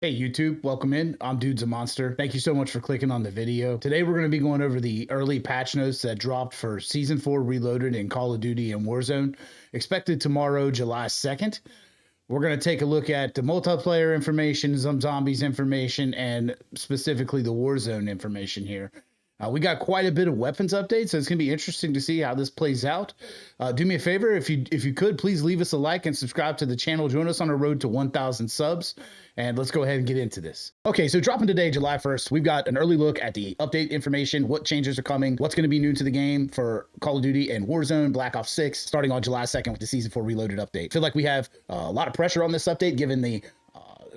Hey YouTube, welcome in. I'm Dude's a Monster. Thank you so much for clicking on the video. Today we're going to be going over the early patch notes that dropped for Season 4 Reloaded in Call of Duty and Warzone, expected tomorrow, July 2nd. We're going to take a look at the multiplayer information, some zombies information, and specifically the Warzone information here. We got quite a bit of weapons updates, so it's going to be interesting to see how this plays out. Do me a favor, if you could, please leave us a like and subscribe to the channel. Join us on our road to 1,000 subs, and let's go ahead and get into this. Okay, so dropping today, July 1st, we've got an early look at the update information, what changes are coming, what's going to be new to the game for Call of Duty and Warzone, Black Ops 6, starting on July 2nd with the Season 4 Reloaded update. I feel like we have a lot of pressure on this update, given the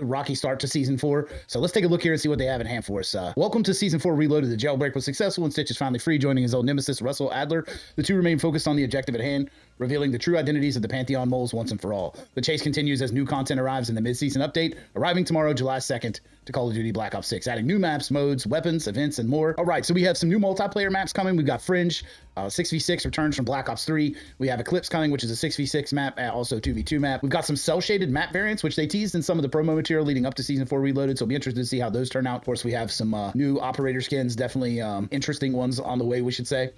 rocky start to Season 4. So let's take a look here and see what they have in hand for us. Welcome to Season 4 Reloaded. The jailbreak was successful and Stitch is finally free, joining his old nemesis, Russell Adler. The two remain focused on the objective at hand, revealing the true identities of the Pantheon moles once and for all. The chase continues as new content arrives in the mid-season update, arriving tomorrow, July 2nd, to Call of Duty Black Ops 6, adding new maps, modes, weapons, events, and more. All right, so we have some new multiplayer maps coming. We've got Fringe, 6v6 returns from Black Ops 3. We have Eclipse coming, which is a 6v6 map, also 2v2 map. We've got some cell-shaded map variants, which they teased in some of the promo material leading up to Season 4 Reloaded, so I'll be interested to see how those turn out. Of course, we have some new operator skins, definitely interesting ones on the way, we should say.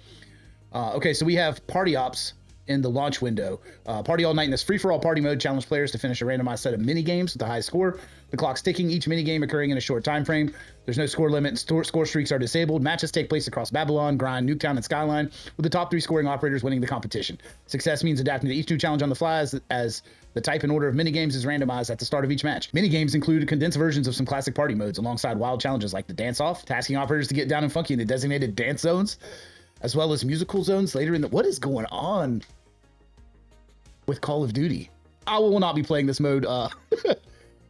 Okay, so we have Party Ops in the launch window. Party all night in this free-for-all party mode. Challenge players to finish a randomized set of mini-games with the highest score. The clock's ticking, each mini-game occurring in a short time frame. There's no score limit, and score streaks are disabled. Matches take place across Babylon, Grind, Nuketown, and Skyline, with the top 3 scoring operators winning the competition. Success means adapting to each new challenge on the fly as the type and order of mini-games is randomized at the start of each match. Mini-games include condensed versions of some classic party modes, alongside wild challenges like the dance-off, tasking operators to get down and funky in the designated dance zones, as well as musical zones later in the... What is going on with Call of Duty? I will not be playing this mode.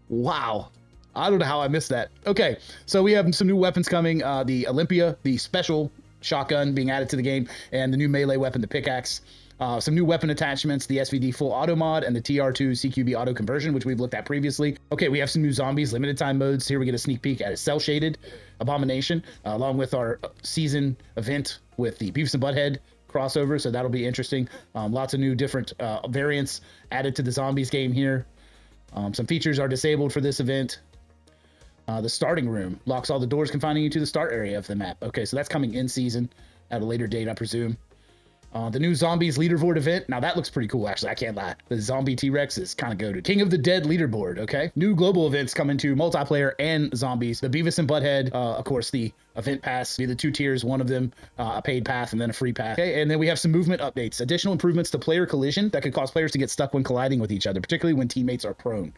Wow. I don't know how I missed that. Okay, so we have some new weapons coming. The Olympia, the special shotgun being added to the game, and the new melee weapon, the pickaxe. Some new weapon attachments, the SVD full auto mod and the TR2 CQB auto conversion, which we've looked at previously. Okay, we have some new zombies, limited time modes. Here we get a sneak peek at a cell shaded abomination, along with our season event with the Beavis and Butthead crossover, so that'll be interesting. Lots of new different variants added to the zombies game here. Some features are disabled for this event. The starting room locks all the doors, confining you to the start area of the map. Okay, so that's coming in season at a later date, I presume. The new Zombies leaderboard event. Now that looks pretty cool, actually. I can't lie. The zombie T-Rex is kind of goated. King of the Dead leaderboard, okay? New global events coming to multiplayer and zombies. The Beavis and Butthead, of course, the event pass, be the 2 tiers, one of them a paid path and then a free path. Okay, and then we have some movement updates. Additional improvements to player collision that could cause players to get stuck when colliding with each other, particularly when teammates are prone.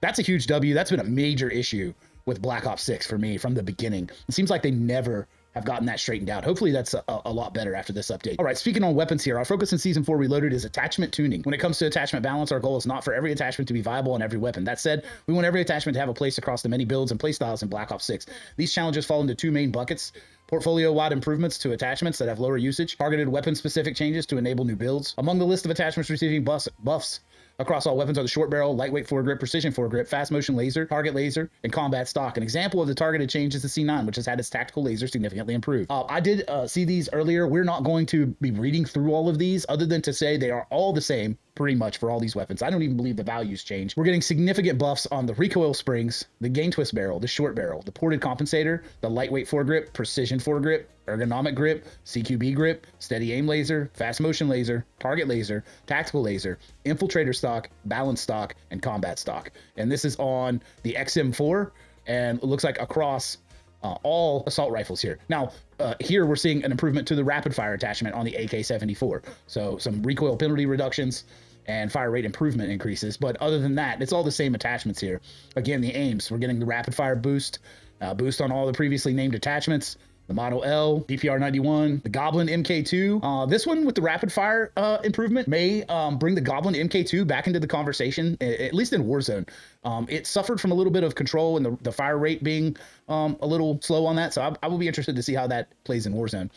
That's a huge W. That's been a major issue with Black Ops 6 for me from the beginning. It seems like they never have gotten that straightened out. Hopefully that's a lot better after this update. All right, speaking on weapons here, our focus in Season 4 Reloaded is attachment tuning. When it comes to attachment balance, our goal is not for every attachment to be viable on every weapon. That said, we want every attachment to have a place across the many builds and playstyles in Black Ops 6. These challenges fall into 2 main buckets: portfolio-wide improvements to attachments that have lower usage, targeted weapon-specific changes to enable new builds. Among the list of attachments receiving buffs across all weapons are the short barrel, lightweight foregrip, precision foregrip, fast motion laser, target laser, and combat stock. An example of the targeted change is the C9, which has had its tactical laser significantly improved. I did see these earlier. We're not going to be reading through all of these, other than to say they are all the same pretty much for all these weapons. I don't even believe the values change. We're getting significant buffs on the recoil springs, the gain twist barrel, the short barrel, the ported compensator, the lightweight foregrip, precision foregrip, ergonomic grip, CQB grip, steady aim laser, fast motion laser, target laser, tactical laser, infiltrator stock, balance stock, and combat stock. And this is on the XM4, and it looks like across all assault rifles here. Now, here we're seeing an improvement to the rapid fire attachment on the AK-74. So some recoil penalty reductions and fire rate improvement increases. But other than that, it's all the same attachments here. Again, the aims, we're getting the rapid fire boost, boost on all the previously named attachments. The Model L, DPR 91, the Goblin MK2. This one with the rapid fire improvement may bring the Goblin MK2 back into the conversation, at least in Warzone. It suffered from a little bit of control and the fire rate being a little slow on that, so I will be interested to see how that plays in Warzone.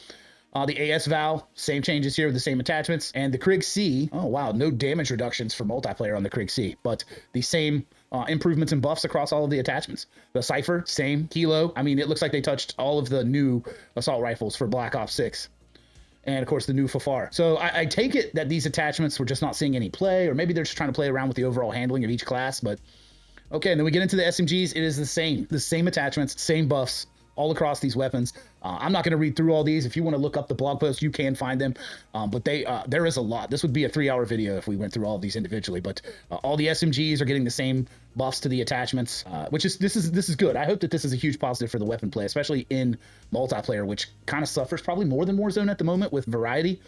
The AS Val, same changes here with the same attachments. And the Krig C, oh wow, no damage reductions for multiplayer on the Krig C, but the same improvements and buffs across all of the attachments. The Cypher, same. Kilo, I mean, it looks like they touched all of the new assault rifles for Black Ops 6. And of course the new Fafar. So I take it that these attachments were just not seeing any play, or maybe they're just trying to play around with the overall handling of each class, but Okay, and then we get into the SMGs. It is the same attachments, same buffs all across these weapons. I'm not going to read through all these. If you want to look up the blog post, you can find them. But there is a lot. This would be a 3-hour video if we went through all of these individually. But all the SMGs are getting the same buffs to the attachments, which is this is good. I hope that this is a huge positive for the weapon play, especially in multiplayer, which kind of suffers probably more than Warzone at the moment with variety.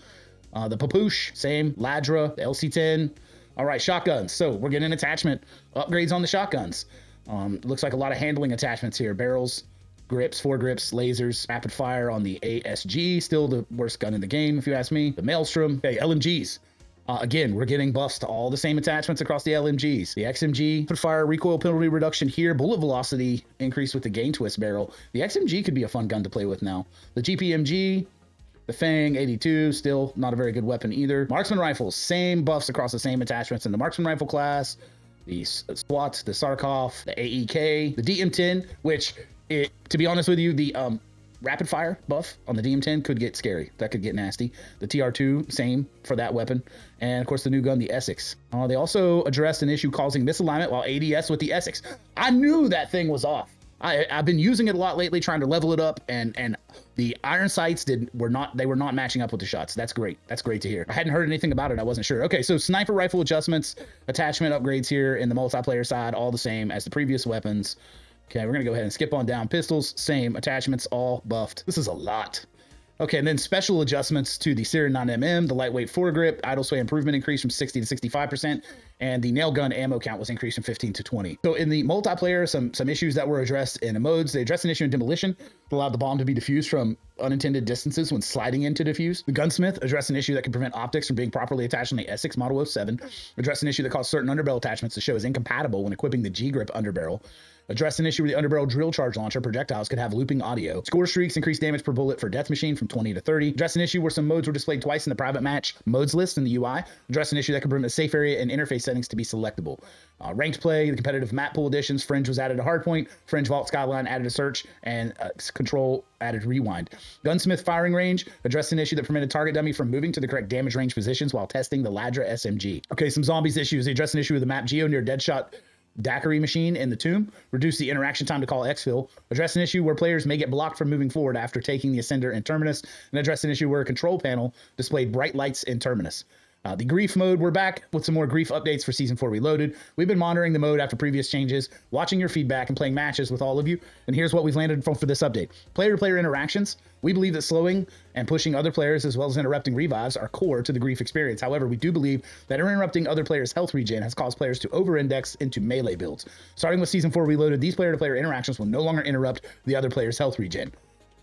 The Papoosh, same. Ladra, the LC-10. All right, shotguns. So we're getting attachment upgrades on the shotguns. Looks like a lot of handling attachments here. Barrels, grips, foregrips, lasers, rapid fire on the ASG, still the worst gun in the game, if you ask me. The Maelstrom, okay, LMGs. Again, we're getting buffs to all the same attachments across the LMGs. The XMG, rapid fire, recoil penalty reduction here, bullet velocity increase with the gain twist barrel. The XMG could be a fun gun to play with now. The GPMG, the Fang 82, still not a very good weapon either. Marksman rifles, same buffs across the same attachments in the marksman rifle class. The SWAT, the Sarkov, the AEK, the DM10, which, to be honest with you, the rapid fire buff on the DM10 could get scary. That could get nasty. The TR2, same for that weapon. And of course, the new gun, the Essex. They also addressed an issue causing misalignment while ADS with the Essex. I knew that thing was off. I've been using it a lot lately, trying to level it up, and the iron sights were not matching up with the shots. That's great. That's great to hear. I hadn't heard anything about it. I wasn't sure. Okay, so sniper rifle adjustments, attachment upgrades here in the multiplayer side, all the same as the previous weapons. Okay, we're gonna go ahead and skip on down. Pistols, same attachments, all buffed. This is a lot. Okay, and then special adjustments to the Syrian 9mm, the lightweight foregrip, idle sway improvement increased from 60 to 65%, and the nail gun ammo count was increased from 15 to 20. So in the multiplayer, some issues that were addressed in the modes. They addressed an issue in demolition, that allowed the bomb to be diffused from unintended distances when sliding into defuse. The gunsmith addressed an issue that can prevent optics from being properly attached on the Essex Model 07. Addressed an issue that caused certain underbarrel attachments to show as incompatible when equipping the G-grip underbarrel. Addressed an issue where the underbarrel drill charge launcher projectiles could have looping audio. Score streaks increased damage per bullet for Death Machine from 20 to 30. Addressed an issue where some modes were displayed twice in the private match modes list in the UI. Addressed an issue that could prevent the safe area and interface settings to be selectable. Ranked play, the competitive map pool additions, Fringe was added to Hardpoint, Fringe Vault Skyline added a search, and Control added rewind. Gunsmith firing range addressed an issue that prevented target dummy from moving to the correct damage range positions while testing the Ladra SMG. Okay, some zombies issues. They addressed an issue with the map Geo near Deadshot Daiquiri machine in the tomb, reduce the interaction time to call exfil, address an issue where players may get blocked from moving forward after taking the Ascender in Terminus, and address an issue where a control panel displayed bright lights in Terminus. The Grief mode, we're back with some more Grief updates for Season 4 Reloaded. We've been monitoring the mode after previous changes, watching your feedback, and playing matches with all of you, and here's what we've landed for this update. Player-to-player interactions. We believe that slowing and pushing other players as well as interrupting revives are core to the Grief experience. However, we do believe that interrupting other players' health regen has caused players to over-index into melee builds. Starting with Season 4 Reloaded, these player-to-player interactions will no longer interrupt the other player's health regen.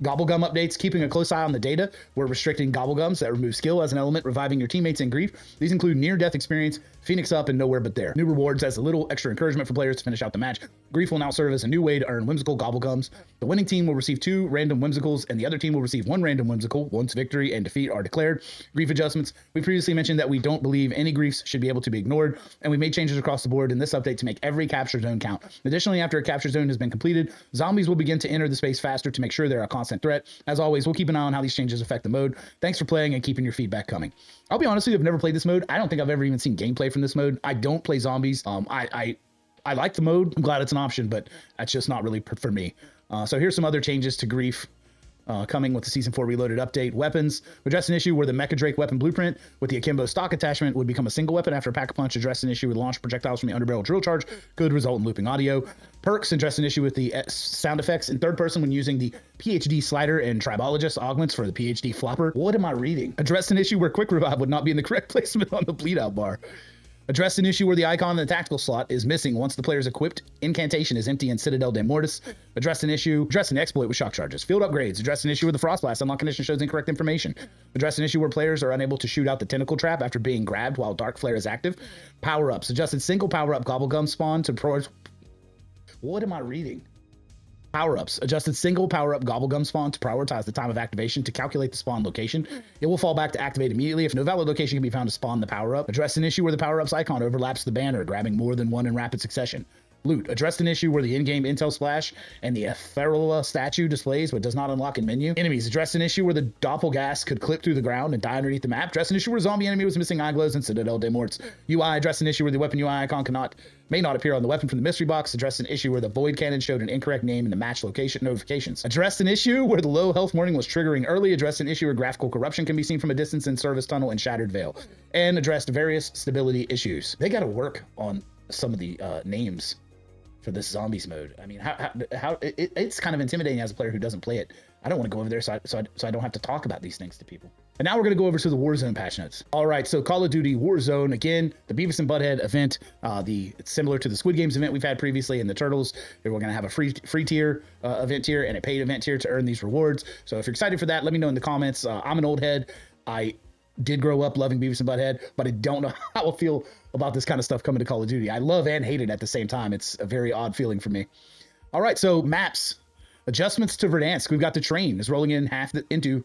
Gobblegum updates, keeping a close eye on the data. We're restricting Gobblegums that remove skill as an element, reviving your teammates in Grief. These include near-death experience, Phoenix Up, and Nowhere But There. New rewards as a little extra encouragement for players to finish out the match. Grief will now serve as a new way to earn whimsical Gobblegums. The winning team will receive 2 random whimsicals, and the other team will receive 1 random whimsical once victory and defeat are declared. Grief adjustments. We previously mentioned that we don't believe any Griefs should be able to be ignored, and we made changes across the board in this update to make every capture zone count. Additionally, after a capture zone has been completed, zombies will begin to enter the space faster to make sure they're a constant threat. As always, we'll keep an eye on how these changes affect the mode. Thanks for playing and keeping your feedback coming. I'll be honest with you, I've never played this mode. I don't think I've ever even seen gameplay from this mode. I don't play zombies. I like the mode. I'm glad it's an option, but that's just not really for me. So here's some other changes to Grief coming with the Season 4 Reloaded update. Weapons. Address an issue where the Mecha Drake weapon blueprint with the Akimbo stock attachment would become a single weapon after a pack-a-punch. Address an issue with launch projectiles from the underbarrel drill charge could result in looping audio. Perks. Address an issue with the sound effects in third person when using the PhD slider and Tribologist augments for the PhD flopper. What am I reading? Address an issue where quick revive would not be in the correct placement on the bleed out bar. Address an issue where the icon in the tactical slot is missing once the player's equipped incantation is empty in Citadel de Mortis. Address an exploit with shock charges. Field upgrades. Address an issue where the Frost Blast unlock condition shows incorrect information. Address an issue where players are unable to shoot out the tentacle trap after being grabbed while Dark Flare is active. Power-ups. Adjusted single power-up Gobblegum spawn to What am I reading? Power-ups. Adjusted single power-up Gobblegum spawn to prioritize the time of activation to calculate the spawn location. It will fall back to activate immediately if no valid location can be found to spawn the power-up. Address an issue where the power-up's icon overlaps the banner, grabbing more than one in rapid succession. Loot. Addressed an issue where the in-game intel splash and the ethereal statue displays but does not unlock in menu. Enemies. Addressed an issue where the doppelgas could clip through the ground and die underneath the map. Addressed an issue where a zombie enemy was missing eye glows and Citadel Demorts. UI. Addressed an issue where the weapon UI icon may not appear on the weapon from the mystery box. Addressed an issue where the void cannon showed an incorrect name in the match location notifications. Addressed an issue where the low health warning was triggering early. Addressed an issue where graphical corruption can be seen from a distance in Service Tunnel and Shattered Veil. And addressed various stability issues. They got to work on some of the names for this zombies mode. I mean, it's kind of intimidating as a player who doesn't play it. I don't want to go over there so I don't have to talk about these things to people. And now we're going to go over to the Warzone patch notes. All right, so Call of Duty Warzone, again, the Beavis and Butthead event, it's similar to the Squid Games event we've had previously in the Turtles. We're going to have a free tier event tier and a paid event tier to earn these rewards. So if you're excited for that, let me know in the comments. I'm an old head. I did grow up loving Beavis and Butthead, but I don't know how I feel about this kind of stuff coming to Call of Duty. I love and hate it at the same time. It's a very odd feeling for me. All right, so maps. Adjustments to Verdansk. We've got the train is rolling in into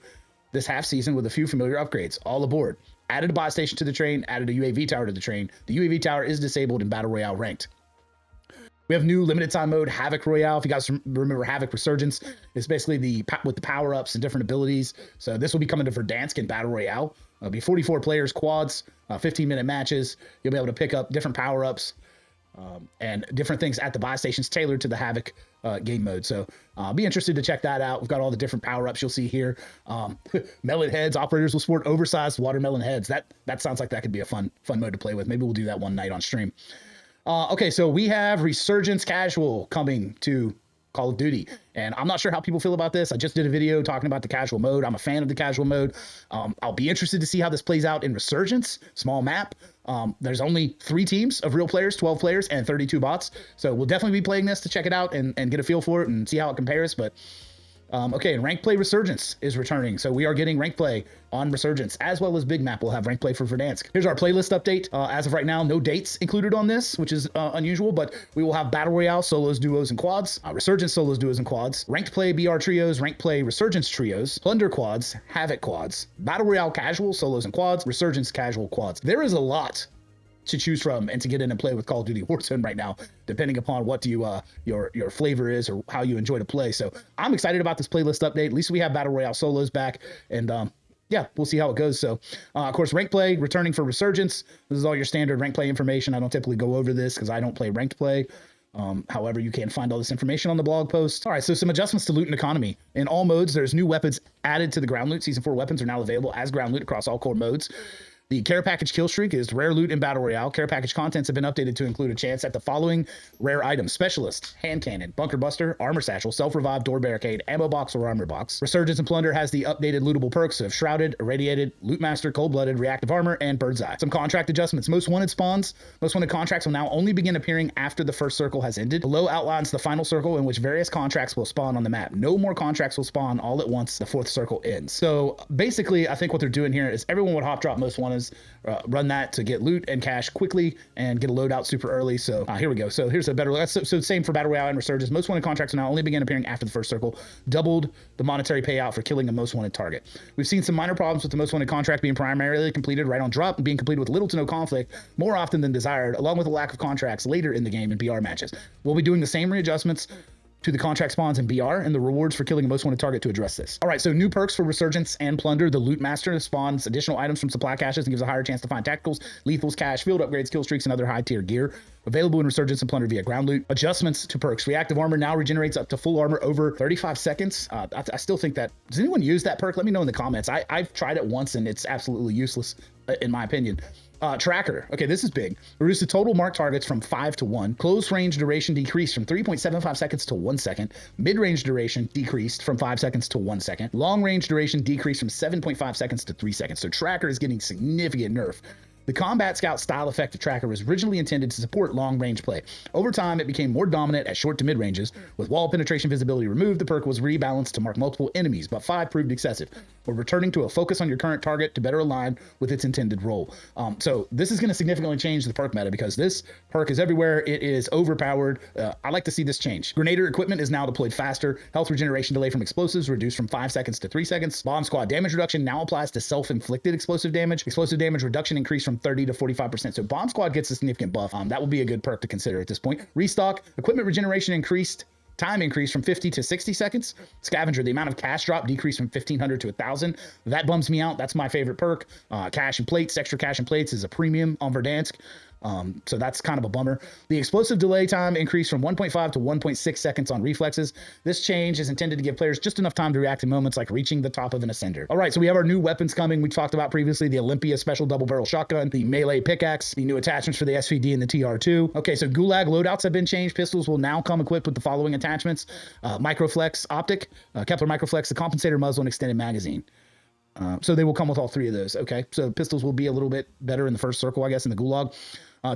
this half season with a few familiar upgrades. All aboard. Added a buy station to the train, added a UAV tower to the train. The UAV tower is disabled in Battle Royale ranked. We have new limited time mode, Havoc Royale. If you guys remember Havoc Resurgence, it's basically with the power-ups and different abilities. So this will be coming to Verdansk in Battle Royale. It'll be 44 players, quads, 15-minute matches. You'll be able to pick up different power-ups and different things at the buy stations tailored to the Havoc game mode. So be interested to check that out. We've got all the different power-ups you'll see here. Melon heads. Operators will sport oversized watermelon heads. That sounds like that could be a fun mode to play with. Maybe we'll do that one night on stream. Okay, so we have Resurgence Casual coming to Call of Duty, and I'm not sure how people feel about this. I just did a video talking about the casual mode. I'm a fan of the casual mode. I'll be interested to see how this plays out in Resurgence. Small map. There's only 3 teams of real players, 12 players, and 32 bots. So we'll definitely be playing this to check it out and get a feel for it and see how it compares. But okay, and Rank Play Resurgence is returning. So we are getting Rank Play on Resurgence, as well as Big Map will have Rank Play for Verdansk. Here's our playlist update. As of right now, no dates included on this, which is unusual, but we will have Battle Royale, solos, duos, and quads, Resurgence solos, duos, and quads, Ranked Play BR trios, Ranked Play Resurgence trios, Plunder quads, Havoc quads, Battle Royale casual, solos, and quads, Resurgence casual quads. There is a lot to choose from and to get in and play with Call of Duty Warzone right now, depending upon what your flavor is or how you enjoy to play. So I'm excited about this playlist update. At least we have Battle Royale solos back, and yeah, we'll see how it goes. So of course, Rank Play returning for Resurgence. This is all your standard Rank Play information. I don't typically go over this because I don't play Ranked Play. However, you can find all this information on the blog post. All right, so some adjustments to loot and economy. In all modes, there's new weapons added to the ground loot. Season 4 weapons are now available as ground loot across all core modes. The Care Package Kill Streak is rare loot in Battle Royale. Care Package contents have been updated to include a chance at the following rare items: Specialist, Hand Cannon, Bunker Buster, Armor Satchel, Self-Revive, Door Barricade, Ammo Box, or Armor Box. Resurgence and Plunder has the updated lootable perks of Shrouded, Irradiated, Loot Master, Cold-Blooded, Reactive Armor, and Bird's Eye. Some contract adjustments. Most Wanted spawns. Most Wanted contracts will now only begin appearing after the first circle has ended. Below outlines the final circle in which various contracts will spawn on the map. No more contracts will spawn all at once the 4th circle ends. So basically, I think what they're doing here is everyone would hop drop Most Wanteds, run that to get loot and cash quickly and get a loadout super early. So here we go. So here's a better, so same for Battle Royale and Resurgence. Most Wanted contracts will now only begin appearing after the first circle. Doubled the monetary payout for killing a Most Wanted target. We've seen some minor problems with the Most Wanted contract being primarily completed right on drop and being completed with little to no conflict more often than desired, along with a lack of contracts later in the game in BR matches. We'll be doing the same readjustments to the contract spawns in BR and the rewards for killing a Most Wanted target to address this. All right, so new perks for Resurgence and Plunder. The Loot Master spawns additional items from supply caches and gives a higher chance to find tacticals, lethals, cash, field upgrades, kill streaks, and other high-tier gear. Available in Resurgence and Plunder via ground loot. Adjustments to perks. Reactive Armor now regenerates up to full armor over 35 seconds. I still think that, does anyone use that perk? Let me know in the comments. I've tried it once and it's absolutely useless in my opinion. Tracker. Okay, this is big. Reduce the total marked targets from 5 to 1. Close range duration decreased from 3.75 seconds to 1 second. Mid-range duration decreased from 5 seconds to 1 second. Long range duration decreased from 7.5 seconds to 3 seconds. So Tracker is getting significant nerf. The Combat Scout style effective tracker was originally intended to support long-range play. Over time, it became more dominant at short to mid-ranges. With wall penetration visibility removed, the perk was rebalanced to mark multiple enemies, but 5 proved excessive. We're returning to a focus on your current target to better align with its intended role. So this is going to significantly change the perk meta because this perk is everywhere. It is overpowered. I like to see this change. Grenader equipment is now deployed faster. Health regeneration delay from explosives reduced from 5 seconds to 3 seconds. Bomb squad damage reduction now applies to self-inflicted explosive damage. Explosive damage reduction increased from 30 to 45%. So Bomb Squad gets a significant buff. That will be a good perk to consider at this point. Restock, equipment regeneration increased. Time increased from 50 to 60 seconds. Scavenger, the amount of cash drop decreased from 1,500 to 1,000. That bums me out. That's my favorite perk. Cash and plates, extra cash and plates is a premium on Verdansk. So that's kind of a bummer. The explosive delay time increased from 1.5 to 1.6 seconds on reflexes. This change is intended to give players just enough time to react in moments like reaching the top of an ascender. All right, so we have our new weapons coming. We talked about previously the Olympia special double barrel shotgun, the melee pickaxe, the new attachments for the SVD and the TR2. Okay, so Gulag loadouts have been changed. Pistols will now come equipped with the following attachments: Microflex optic, Kepler Microflex, the compensator muzzle, and extended magazine. So they will come with all three of those. Okay, so pistols will be a little bit better in the first circle, I guess, in the Gulag.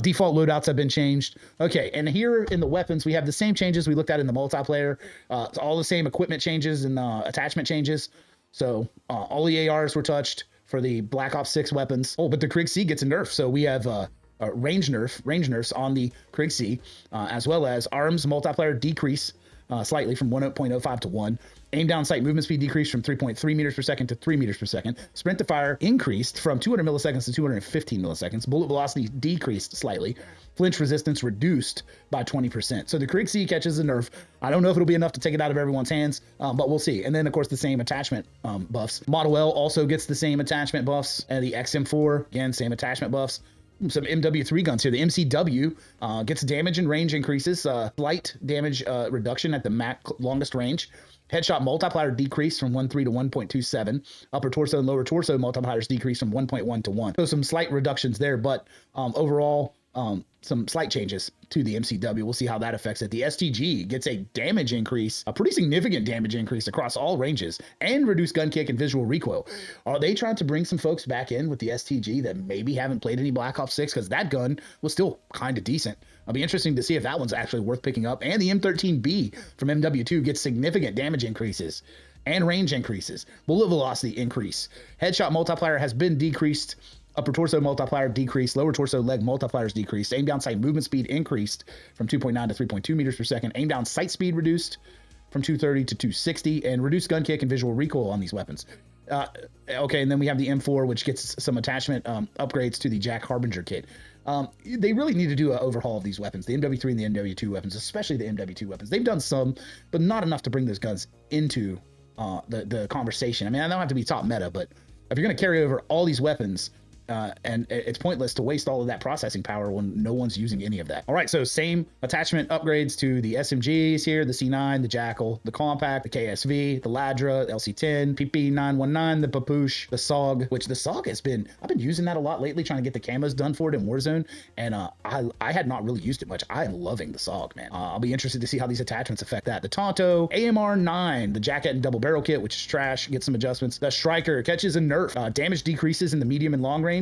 Default loadouts have been changed. Okay, and here in the weapons, we have the same changes we looked at in the multiplayer. It's all the same equipment changes and attachment changes. So all the ARs were touched for the Black Ops 6 weapons. Oh, but the Krieg C gets a nerf. So we have range nerfs on the Krieg C, as well as arms multiplier decrease slightly from 1.05 to 1. Aim down sight movement speed decreased from 3.3 meters per second to 3 meters per second. Sprint to fire increased from 200 milliseconds to 215 milliseconds. Bullet velocity decreased slightly. Flinch resistance reduced by 20%. So the Krieg C catches a nerf. I don't know if it'll be enough to take it out of everyone's hands, but we'll see. And then, of course, the same attachment buffs. Model L also gets the same attachment buffs. And the XM4, again, same attachment buffs. Some MW3 guns here. The MCW gets damage and range increases, slight damage reduction at the max longest range. Headshot multiplier decreased from 1.3 to 1.27. Upper torso and lower torso multipliers decreased from 1.1 to 1. So some slight reductions there, but overall, some slight changes to the MCW. We'll see how that affects it. The STG gets a damage increase, a pretty significant damage increase across all ranges, and reduced gun kick and visual recoil. Are they trying to bring some folks back in with the STG that maybe haven't played any Black Ops 6? Because that gun was still kind of decent. It'll be interesting to see if that one's actually worth picking up. And the M13B from MW2 gets significant damage increases and range increases. Bullet velocity increase. Headshot multiplier has been decreased. Upper torso multiplier decreased. Lower torso leg multipliers decreased. Aim down sight movement speed increased from 2.9 to 3.2 meters per second. Aim down sight speed reduced from 230 to 260, and reduced gun kick and visual recoil on these weapons. Okay, and then we have the M4, which gets some attachment upgrades to the Jack Harbinger kit. They really need to do an overhaul of these weapons, the MW3 and the MW2 weapons, especially the MW2 weapons. They've done some, but not enough to bring those guns into the conversation. I mean, I don't have to be top meta, but if you're going to carry over all these weapons, and it's pointless to waste all of that processing power when no one's using any of that. All right, so same attachment upgrades to the SMGs here, the C9, the Jackal, the Compact, the KSV, the Ladra, the LC10, PP919, the Papoosh, the SOG, which the SOG has been, I've been using that a lot lately, trying to get the camos done for it in Warzone, and I had not really used it much. I am loving the SOG, man. I'll be interested to see how these attachments affect that. The Tonto, AMR9, the Jacket and Double Barrel Kit, which is trash, gets some adjustments. The Striker catches a nerf, damage decreases in the medium and long range.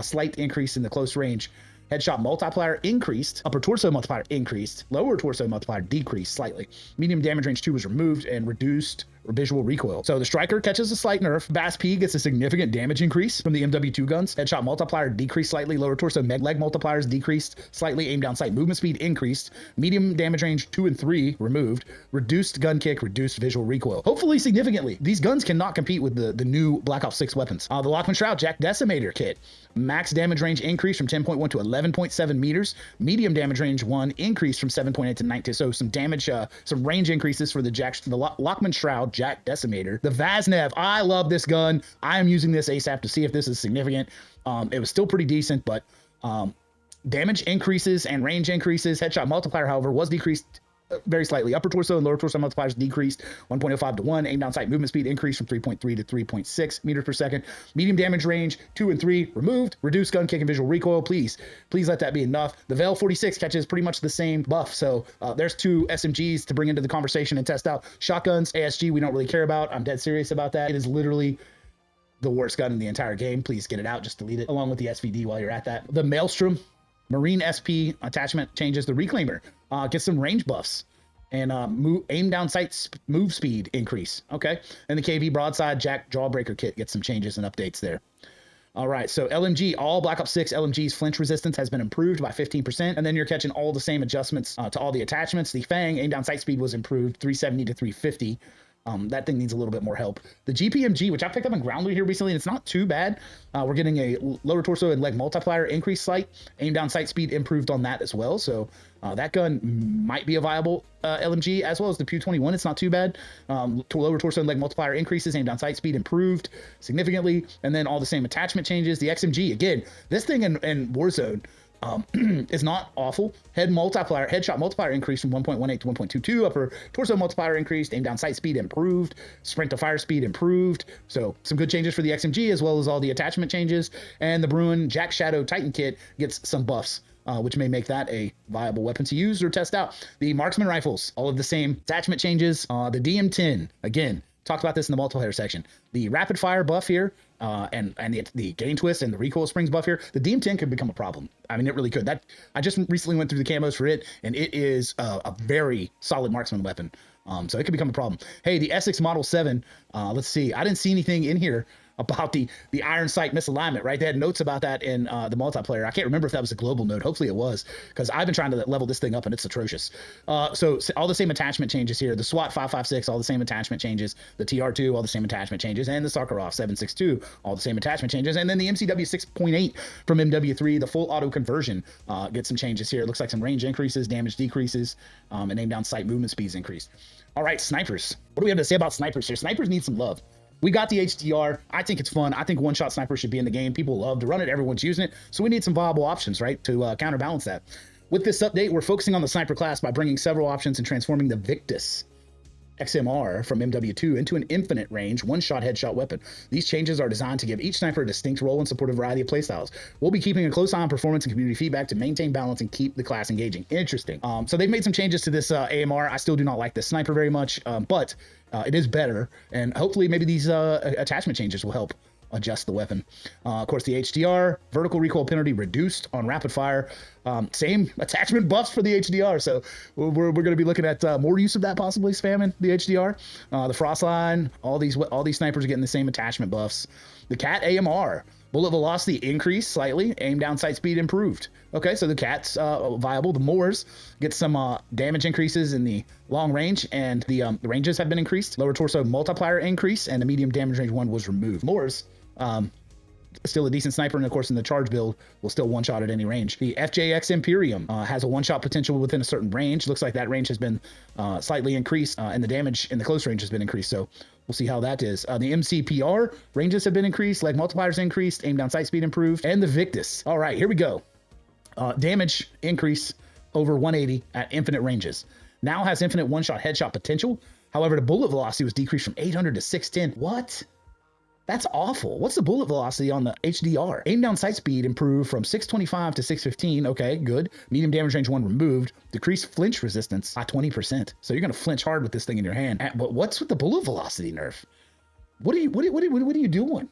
Slight increase in the close range. Headshot multiplier increased. Upper torso multiplier increased. Lower torso multiplier decreased slightly. Medium damage range 2 was removed and reduced visual recoil. So the Striker catches a slight nerf. Bass P gets a significant damage increase from the MW2 guns. Headshot multiplier decreased slightly. Lower torso leg multipliers decreased slightly. Aim down sight movement speed increased. Medium damage range 2 and 3 removed. Reduced gun kick, reduced visual recoil. Hopefully significantly. These guns cannot compete with the new Black Ops 6 weapons. The Lockman Shroud Jack Decimator kit. Max damage range increased from 10.1 to 11.7 meters. Medium damage range 1 increased from 7.8 to 19. So some damage, some range increases for the Lockman Shroud Jack Decimator. The Vaznev, I love this gun. I am using this ASAP to see if this is significant. It was still pretty decent, but damage increases and range increases. Headshot multiplier, however, was decreased very slightly. Upper torso and lower torso multipliers decreased 1.05 to 1. Aim down sight movement speed increased from 3.3 to 3.6 meters per second. Medium damage range 2 and 3 removed. Reduced gun kick and visual recoil. Please let that be enough. The Veil 46 catches pretty much the same buff. So there's 2 SMGs to bring into the conversation and test out. Shotguns, ASG, we don't really care about. I'm dead serious about that. It is literally the worst gun in the entire game. Please get it out. Just delete it along with the SVD while you're at that. The Maelstrom Marine SP attachment changes. The Reclaimer gets some range buffs and aim down sight move speed increase. Okay. And the KV Broadside Jack Jawbreaker kit gets some changes and updates there. All right, so LMG, all Black Ops 6 LMG's flinch resistance has been improved by 15%, and then you're catching all the same adjustments to all the attachments. The Fang aim down sight speed was improved 370 to 350. That thing needs a little bit more help. The GPMG, which I picked up in ground loot here recently, and it's not too bad. We're getting a lower torso and leg multiplier increased sight, aim down sight speed improved on that as well. So that gun might be a viable LMG, as well as the Pew 21. It's not too bad. Lower torso and leg multiplier increases, aim down sight speed improved significantly, and then all the same attachment changes. The XMG, again, this thing in Warzone is not awful. Headshot multiplier increased from 1.18 to 1.22. Upper torso multiplier increased. Aim down sight speed improved. Sprint to fire speed improved. So some good changes for the XMG, as well as all the attachment changes. And the Bruin Jack Shadow Titan kit gets some buffs, which may make that a viable weapon to use or test out. The marksman rifles, all of the same attachment changes. The DM10, again, talked about this in the multiplayer section. The rapid fire buff here, and the gain twist and the recoil springs buff here, the DM10 could become a problem. I mean, it really could. That I just recently went through the camos for it, and it is a very solid marksman weapon. So it could become a problem. Hey, the Essex Model 7, let's see. I didn't see anything in here about the iron sight misalignment, right? They had notes about that in the multiplayer. I can't remember if that was a global note. Hopefully it was, because I've been trying to level this thing up and it's atrocious. So all the same attachment changes here. The SWAT 556, all the same attachment changes. The TR2, all the same attachment changes. And the Sakharov 762, all the same attachment changes. And then the MCW 6.8 from MW3, the full auto conversion, gets some changes here. It looks like some range increases, damage decreases, and aim down sight movement speeds increase. All right, snipers. What do we have to say about snipers here? Snipers need some love. We got the HDR. I think it's fun. I think one-shot sniper should be in the game. People love to run it. Everyone's using it. So we need some viable options, right, to counterbalance that. With this update, we're focusing on the sniper class by bringing several options and transforming the Victus XMR from MW2 into an infinite range, one-shot headshot weapon. These changes are designed to give each sniper a distinct role and support a variety of playstyles. We'll be keeping a close eye on performance and community feedback to maintain balance and keep the class engaging. Interesting. So they've made some changes to this AMR. I still do not like this sniper very much, but it is better, and hopefully maybe these attachment changes will help adjust the weapon. Of course, the HDR, vertical recoil penalty reduced on rapid fire. Same attachment buffs for the HDR, so we're going to be looking at more use of that, possibly spamming the HDR. The frost line, all these snipers are getting the same attachment buffs. The Cat AMR, bullet velocity increased slightly, aim down sight speed improved. Okay, so the Cat's viable. The Moors get some damage increases in the long range, and the ranges have been increased. Lower torso multiplier increase, and the medium damage range one was removed. Moors, still a decent sniper, and of course in the charge build will still one-shot at any range. The FJX Imperium has a one-shot potential within a certain range. Looks like that range has been slightly increased, and the damage in the close range has been increased, so we'll see how that is. The MCPR ranges have been increased, leg multipliers increased, aim down sight speed improved, and the Victus. All right, here we go. Damage increase over 180 at infinite ranges. Now has infinite one-shot headshot potential. However, the bullet velocity was decreased from 800 to 610. What? That's awful. What's the bullet velocity on the HDR? Aim down sight speed improved from 625 to 615. Okay, good. Medium damage range one removed. Decreased flinch resistance by 20%. So you're going to flinch hard with this thing in your hand. But what's with the bullet velocity nerf? What are you doing?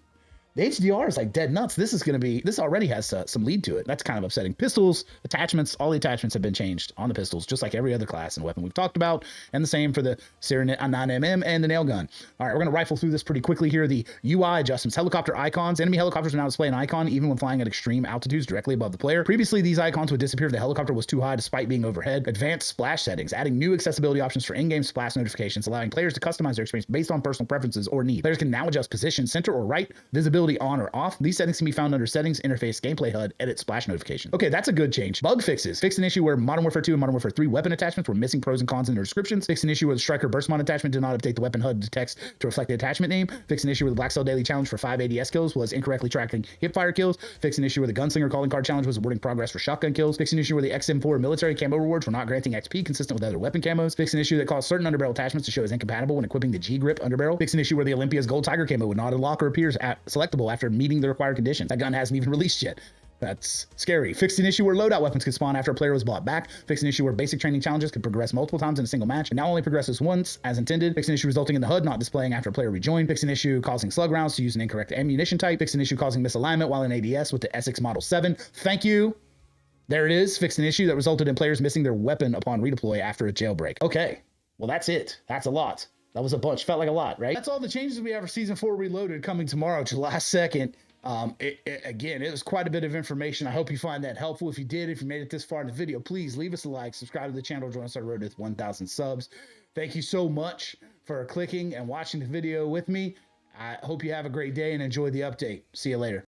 The HDR is like dead nuts. This already has some lead to it. That's kind of upsetting. Pistols, attachments, all the attachments have been changed on the pistols, just like every other class and weapon we've talked about, and the same for the Serenit 9mm and the nail gun. All right, we're going to rifle through this pretty quickly here. The UI adjustments, helicopter icons. Enemy helicopters are now display an icon even when flying at extreme altitudes directly above the player. Previously, these icons would disappear if the helicopter was too high despite being overhead. Advanced splash settings, adding new accessibility options for in-game splash notifications, allowing players to customize their experience based on personal preferences or need. Players can now adjust position, center or right, visibility on or off. These settings can be found under Settings, Interface, Gameplay HUD, Edit, Splash Notification. Okay, that's a good change. Bug fixes. Fixed an issue where Modern Warfare 2 and Modern Warfare 3 weapon attachments were missing pros and cons in their descriptions. Fixed an issue where the Striker Burst Mod attachment did not update the weapon HUD text to reflect the attachment name. Fixed an issue where the Black Cell Daily Challenge for 5 ADS kills was incorrectly tracking hipfire kills. Fixed an issue where the Gunslinger Calling Card Challenge was awarding progress for shotgun kills. Fixed an issue where the XM4 military camo rewards were not granting XP consistent with other weapon camos. Fixed an issue that caused certain underbarrel attachments to show as incompatible when equipping the G-Grip underbarrel. Fixed an issue where the Olympia's Gold Tiger camo would not unlock or appears selectable after meeting the required conditions. That gun hasn't even released yet. That's scary. Fixed an issue where loadout weapons could spawn after a player was bought back. Fixed an issue where basic training challenges could progress multiple times in a single match and now only progresses once as intended. Fixed an issue resulting in the HUD not displaying after a player rejoined. Fixed an issue causing slug rounds to use an incorrect ammunition type. Fixed an issue causing misalignment while in ADS with the Essex Model 7. Thank you. There it is. Fixed an issue that resulted in players missing their weapon upon redeploy after a jailbreak. Okay, well that's it. That's a lot. That was a bunch. Felt like a lot, right? That's all the changes we have for Season 4 Reloaded coming tomorrow, July 2nd. Again, it was quite a bit of information. I hope you find that helpful. If you did, if you made it this far in the video, please leave us a like, subscribe to the channel, join us on the road to 1,000 subs. Thank you so much for clicking and watching the video with me. I hope you have a great day and enjoy the update. See you later.